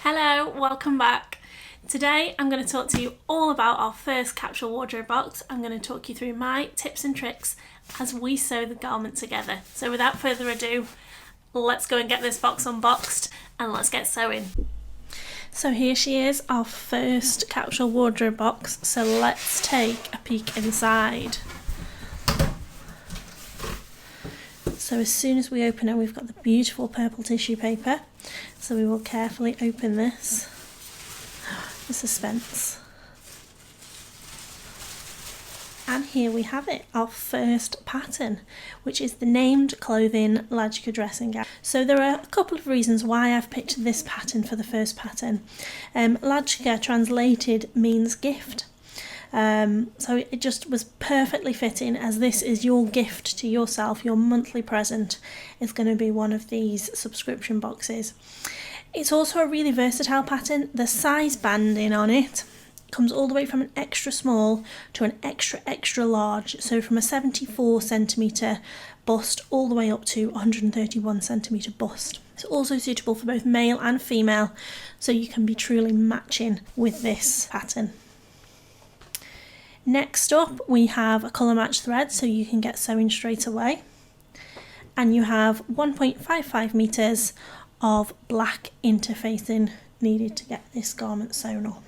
Hello, welcome back. Today I'm going to talk to you all about our first capsule wardrobe box. I'm going to talk you through my tips and tricks as we sew the garment together. So without further ado, let's go and get this box unboxed and let's get sewing. So here she is, our first capsule wardrobe box. So let's take a peek inside. So as soon as we open it, we've got the beautiful purple tissue paper. So we will carefully open this. The suspense. And here we have it, our first pattern, which is the named clothing Lahja dressing gown. So there are a couple of reasons why I've picked this pattern for the first pattern. Lahja translated means gift. So it just was perfectly fitting, as this is your gift to yourself. Your monthly present is going to be one of these subscription boxes. It's also a really versatile pattern. The size banding on it comes all the way from an extra small to an extra large, so from a 74 centimetre bust all the way up to 131 centimetre bust. It's also suitable for both male and female, so you can be truly matching with this pattern. Next up, we have a colour match thread, so you can get sewing straight away. And you have 1.55 metres of black interfacing needed to get this garment sewn up.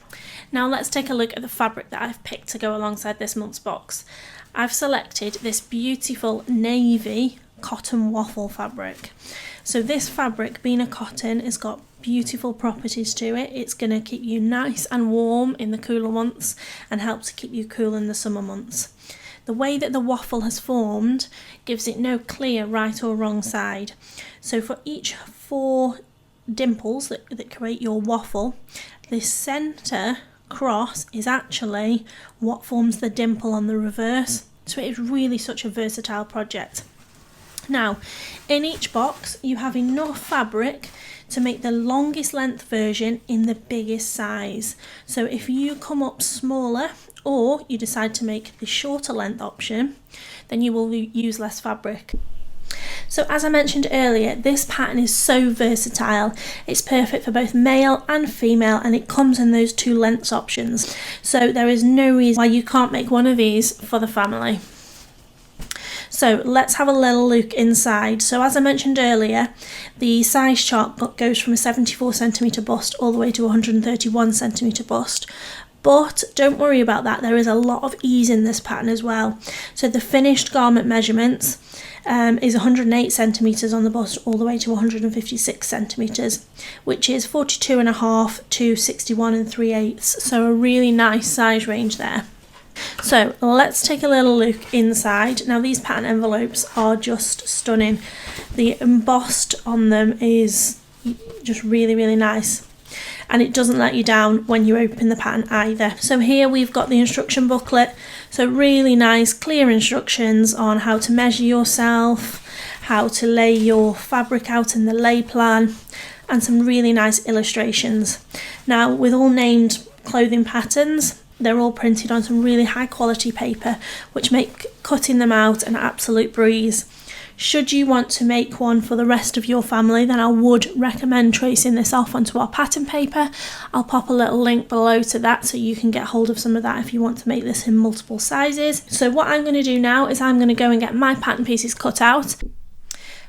Now let's take a look at the fabric that I've picked to go alongside this month's box. I've selected this beautiful navy cotton waffle fabric. So this fabric, being a cotton, has got beautiful properties to it. It's going to keep you nice and warm in the cooler months and help to keep you cool in the summer months. The way that the waffle has formed gives it no clear right or wrong side. So for each 4 dimples that create your waffle, this centre cross is actually what forms the dimple on the reverse. So it is really such a versatile project. Now, in each box you have enough fabric to make the longest length version in the biggest size. So if you come up smaller, or you decide to make the shorter length option, then you will use less fabric. So as I mentioned earlier, this pattern is so versatile. It's perfect for both male and female, and it comes in those 2 lengths options. So there is no reason why you can't make one of these for the family. So let's have a little look inside. So as I mentioned earlier, the size chart goes from a 74 centimetre bust all the way to 131 centimetre bust. But don't worry about that, there is a lot of ease in this pattern as well. So the finished garment measurements is 108 centimetres on the bust all the way to 156 centimetres, which is 42.5 to 61 3/8, so a really nice size range there. So let's take a little look inside. Now these pattern envelopes are just stunning. The embossed on them is just really nice, and it doesn't let you down when you open the pattern either. So here we've got the instruction booklet, so really nice clear instructions on how to measure yourself, how to lay your fabric out in the lay plan, and some really nice illustrations. Now with all named clothing patterns, they're all printed on some really high quality paper, which make cutting them out an absolute breeze. Should you want to make one for the rest of your family, then I would recommend tracing this off onto our pattern paper. I'll pop a little link below to that so you can get hold of some of that if you want to make this in multiple sizes. So what I'm going to do now is I'm going to go and get my pattern pieces cut out.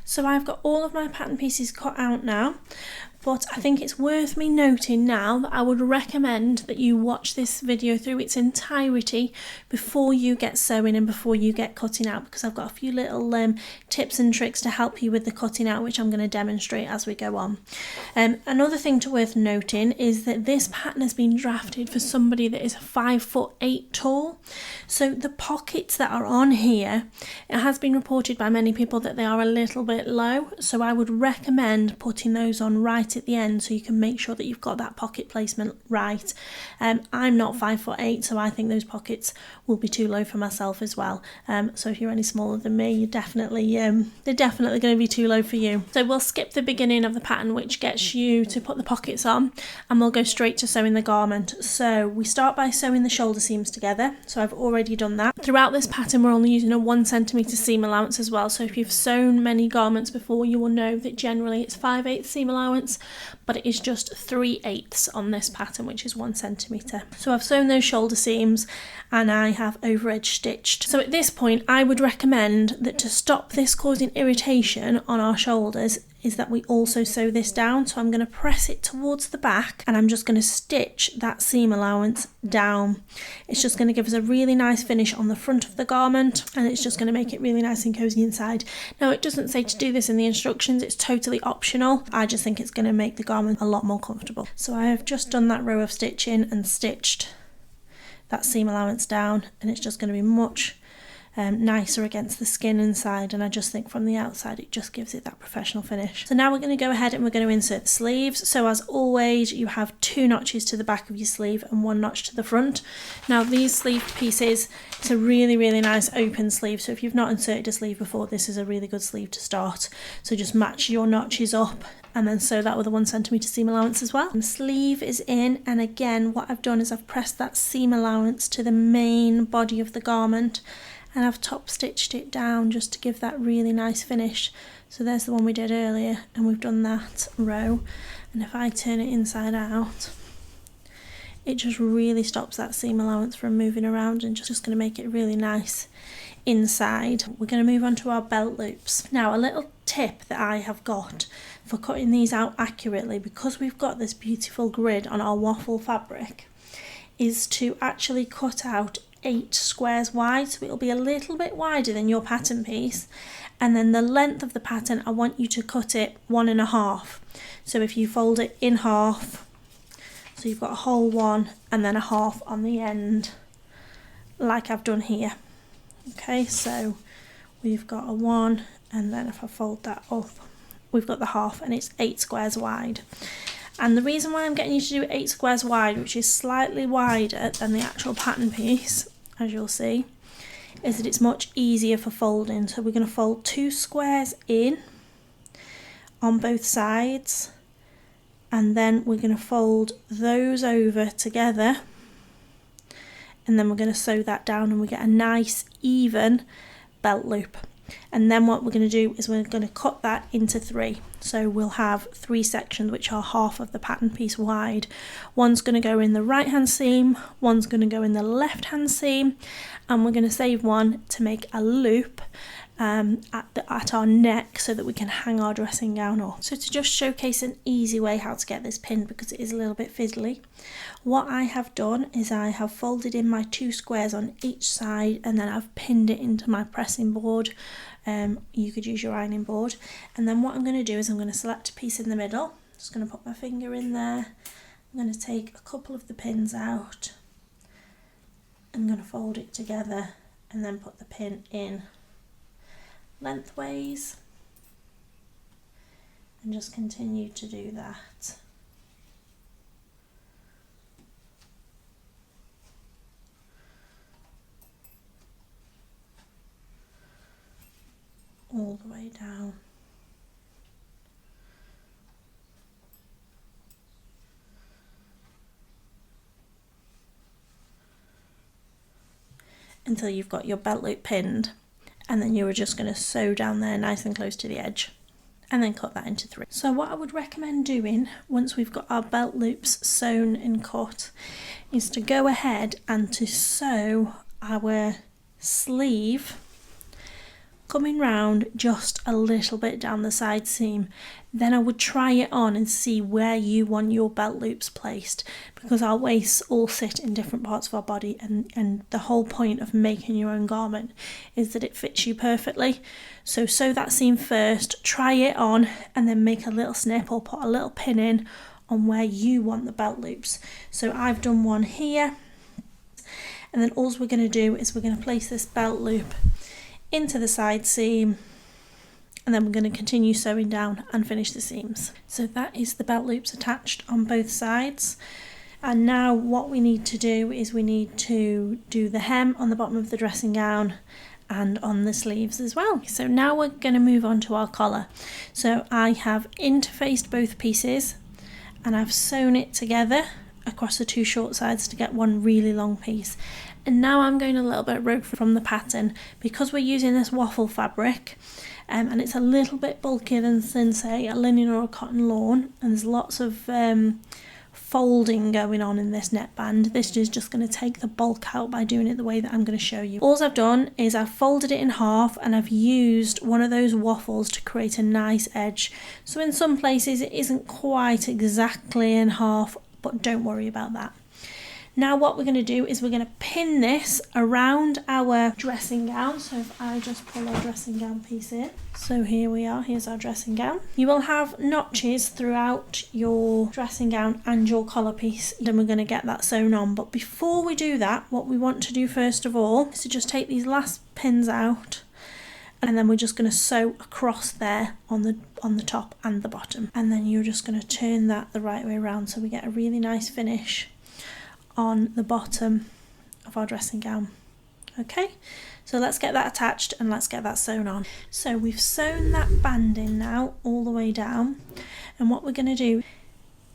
So I've got all of my pattern pieces cut out now. But I think it's worth me noting now that I would recommend that you watch this video through its entirety before you get sewing and before you get cutting out, because I've got a few little tips and tricks to help you with the cutting out, which I'm going to demonstrate as we go on. Another thing worth noting is that this pattern has been drafted for somebody that is 5'8" tall. So the pockets that are on here, it has been reported by many people that they are a little bit low. So I would recommend putting those on right right at the end, so you can make sure that you've got that pocket placement right. I'm not 5'8", so I think those pockets will be too low for myself as well. So if you're any smaller than me, you're definitely they're definitely going to be too low for you. So we'll skip the beginning of the pattern, which gets you to put the pockets on, and we'll go straight to sewing the garment. So we start by sewing the shoulder seams together. So I've already done that. Throughout this pattern, we're only using a 1 centimetre seam allowance as well. So if you've sewn many garments before, you will know that generally it's 5/8 seam allowance, but it is just 3/8 on this pattern, which is 1 centimetre. So I've sewn those shoulder seams and I have over edge stitched. So at this point, I would recommend that to stop this causing irritation on our shoulders is that we also sew this down. So I'm going to press it towards the back and I'm just going to stitch that seam allowance down. It's just going to give us a really nice finish on the front of the garment, and it's just going to make it really nice and cozy inside. Now, it doesn't say to do this in the instructions, it's totally optional. I just think it's going to make the garment a lot more comfortable. So I have just done that row of stitching and stitched that seam allowance down, and it's just going to be much nicer against the skin inside, and I just think from the outside it just gives it that professional finish. So now we're going to go ahead and we're going to insert the sleeves. So as always, you have 2 notches to the back of your sleeve and 1 notch to the front. Now these sleeve pieces, it's a really nice open sleeve, so if you've not inserted a sleeve before, this is a really good sleeve to start. So just match your notches up and then sew that with a 1 centimetre seam allowance as well. The sleeve is in, and again what I've done is I've pressed that seam allowance to the main body of the garment, and I've top stitched it down just to give that really nice finish. So there's the one we did earlier, and we've done that row, and if I turn it inside out, it just really stops that seam allowance from moving around and just going to make it really nice inside. We're going to move on to our belt loops. Now, a little tip that I have got for cutting these out accurately, because we've got this beautiful grid on our waffle fabric, is to actually cut out 8 squares wide, so it'll be a little bit wider than your pattern piece, and then the length of the pattern, I want you to cut it 1.5. So if you fold it in half, so you've got a whole one and then a half on the end, like I've done here. Okay, so we've got a 1, and then if I fold that up, we've got the half, and it's 8 squares wide. And the reason why I'm getting you to do 8 squares wide, which is slightly wider than the actual pattern piece, as you'll see, is that it's much easier for folding. So we're going to fold 2 squares in on both sides, and then we're going to fold those over together, and then we're going to sew that down, and we get a nice even belt loop. And then what we're going to do is we're going to cut that into 3. So we'll have 3 sections which are half of the pattern piece wide. One's going to go in the right hand seam, one's going to go in the left hand seam, and we're going to save one to make a loop at our neck so that we can hang our dressing gown up. So to just showcase an easy way how to get this pinned, because it is a little bit fiddly, what I have done is I have folded in my 2 squares on each side, and then I've pinned it into my pressing board. You could use your ironing board, and then what I'm going to do is I'm going to select a piece in the middle. Just going to put my finger in there. I'm going to take a couple of the pins out. I'm going to fold it together and then put the pin in lengthways, and just continue to do that. All the way down. Until you've got your belt loop pinned, and then you are just going to sew down there nice and close to the edge, and then cut that into 3. So what I would recommend doing once we've got our belt loops sewn and cut is to go ahead and to sew our sleeve coming round just a little bit down the side seam. Then I would try it on and see where you want your belt loops placed, because our waists all sit in different parts of our body, and the whole point of making your own garment is that it fits you perfectly. So sew that seam first, try it on, and then make a little snip or put a little pin in on where you want the belt loops. So I've done one here, and then all we're going to do is we're going to place this belt loop into the side seam and then we're going to continue sewing down and finish the seams. So that is the belt loops attached on both sides. And now what we need to do is we need to do the hem on the bottom of the dressing gown and on the sleeves as well. So now we're going to move on to our collar. So I have interfaced both pieces and I've sewn it together across the two short sides to get one really long piece. And now I'm going a little bit rogue from the pattern because we're using this waffle fabric, and it's a little bit bulkier than say a linen or a cotton lawn, and there's lots of folding going on in this neckband. This is just going to take the bulk out by doing it the way that I'm going to show you. All I've done is I've folded it in half and I've used one of those waffles to create a nice edge. So in some places it isn't quite exactly in half, but don't worry about that. Now what we're going to do is we're going to pin this around our dressing gown. So if I just pull our dressing gown piece in. So here we are, here's our dressing gown. You will have notches throughout your dressing gown and your collar piece. Then we're going to get that sewn on. But before we do that, what we want to do first of all is to just take these last pins out. And then we're just going to sew across there on the top and the bottom. And then you're just going to turn that the right way around so we get a really nice finish on the bottom of our dressing gown. Okay, so let's get that attached and let's get that sewn on. So we've sewn that band in now all the way down, and what we're going to do,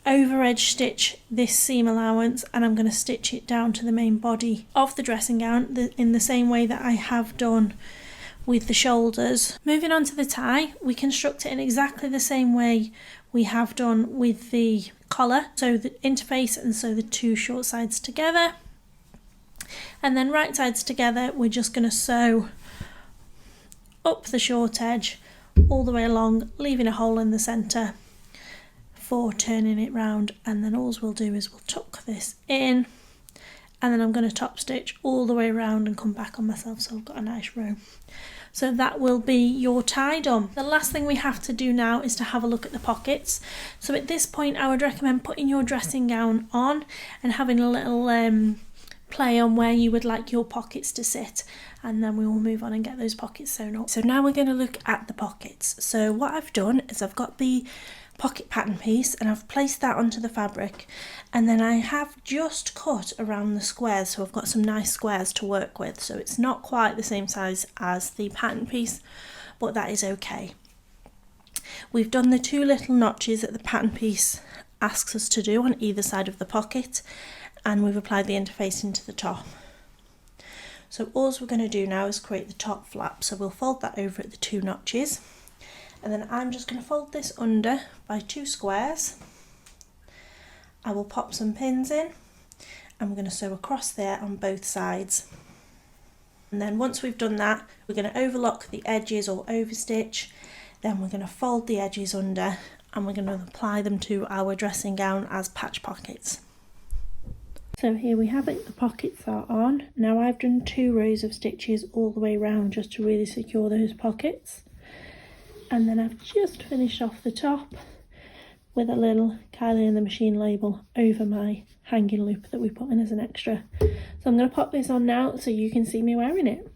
over edge stitch this seam allowance, and I'm going to stitch it down to the main body of the dressing gown in the same way that I have done with the shoulders. Moving on to the tie, we construct it in exactly the same way we have done with the collar. So the interface and so the two short sides together, and then right sides together. We're just going to sew up the short edge all the way along, leaving a hole in the centre for turning it round, and then all we'll do is we'll tuck this in, and then I'm going to top stitch all the way around and come back on myself so I've got a nice row. So that will be your tie done. The last thing we have to do now is to have a look at the pockets. So at this point I would recommend putting your dressing gown on and having a little play on where you would like your pockets to sit, and then we will move on and get those pockets sewn up. So now we're going to look at the pockets. So what I've done is I've got the pocket pattern piece and I've placed that onto the fabric, and then I have just cut around the squares, so I've got some nice squares to work with. So it's not quite the same size as the pattern piece, but that is okay. We've done the two little notches that the pattern piece asks us to do on either side of the pocket, and we've applied the interface into the top. So all we're going to do now is create the top flap. So we'll fold that over at the two notches, and then I'm just going to fold this under by two squares. I will pop some pins in and we're going to sew across there on both sides. And then once we've done that, we're going to overlock the edges or overstitch. Then we're going to fold the edges under and we're going to apply them to our dressing gown as patch pockets. So here we have it, the pockets are on. Now I've done 2 rows of stitches all the way around just to really secure those pockets. And then I've just finished off the top with a little Kylie in the Machine label over my hanging loop that we put in as an extra. So I'm going to pop this on now so you can see me wearing it.